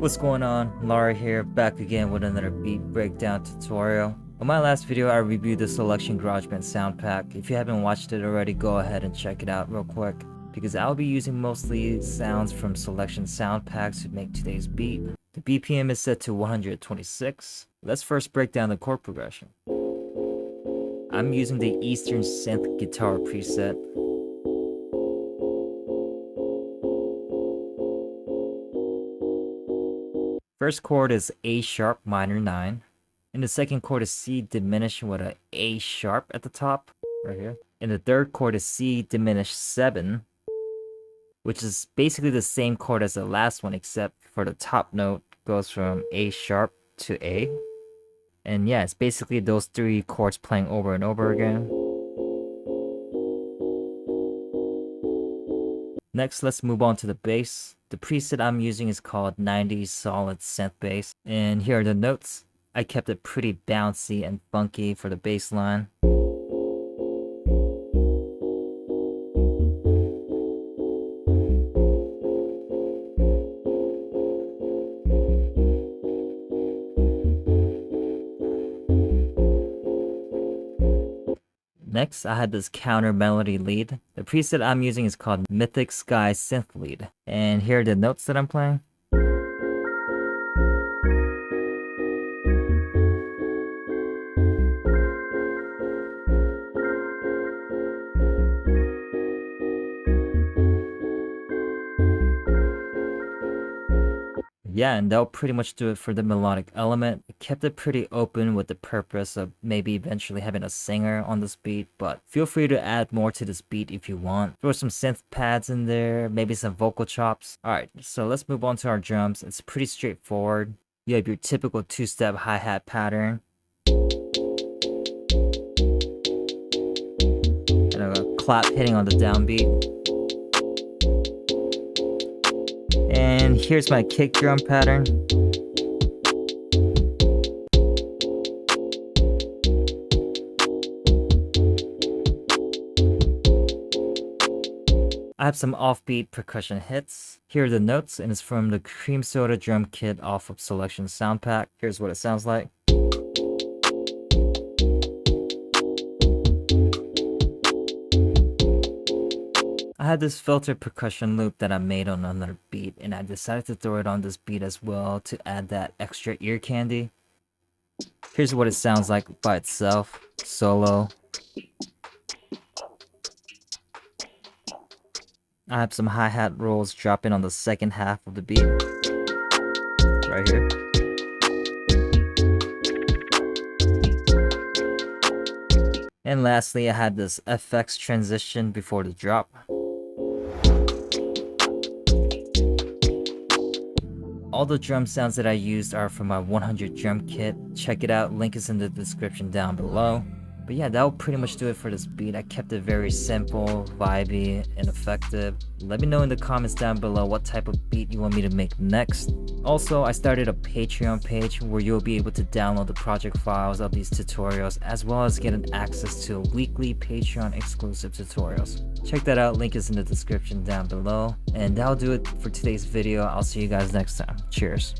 What's going on? Laura here, back again with another beat breakdown tutorial. On my last video, I reviewed the Soulection GarageBand Sound Pack. If you haven't watched it already, go ahead and check it out real quick, because I'll be using mostly sounds from Soulection Sound Packs to make today's beat. The BPM is set to 126. Let's first break down the chord progression. I'm using the Eastern Synth Guitar preset. First chord is A sharp minor 9, and the second chord is C diminished with a A sharp at the top, right here. And the third chord is C diminished 7, which is basically the same chord as the last one, except for the top note goes from A sharp to A. And yeah, it's basically those three chords playing over and over again. Next, let's move on to the bass. The preset I'm using is called 90s Solid Synth Bass. And here are the notes. I kept it pretty bouncy and funky for the bass line. Next, I had this counter melody lead. The preset I'm using is called Mythic Sky Synth Lead. And here are the notes that I'm playing. Yeah, and that'll pretty much do it for the melodic element. I kept it pretty open with the purpose of maybe eventually having a singer on this beat, but feel free to add more to this beat if you want. Throw some synth pads in there, maybe some vocal chops. Alright, so let's move on to our drums. It's pretty straightforward. You have your typical two-step hi-hat pattern. And a clap hitting on the downbeat. And here's my kick drum pattern. I have some offbeat percussion hits. Here are the notes, and it's from the Cream Soda drum kit off of Soulection Sound Pack. Here's what it sounds like. I had this filtered percussion loop that I made on another beat, and I decided to throw it on this beat as well to add that extra ear candy. Here's what it sounds like by itself, solo. I have some hi-hat rolls dropping on the second half of the beat, right here. And lastly, I had this FX transition before the drop. All the drum sounds that I used are from my 100 drum kit. Check it out, link is in the description down below. But yeah, that will pretty much do it for this beat. I kept it very simple, vibey, and effective. Let me know in the comments down below what type of beat you want me to make next. Also, I started a Patreon page where you'll be able to download the project files of these tutorials, as well as get access to weekly Patreon exclusive tutorials. Check that out, link is in the description down below. And that'll do it for today's video. I'll see you guys next time. Cheers.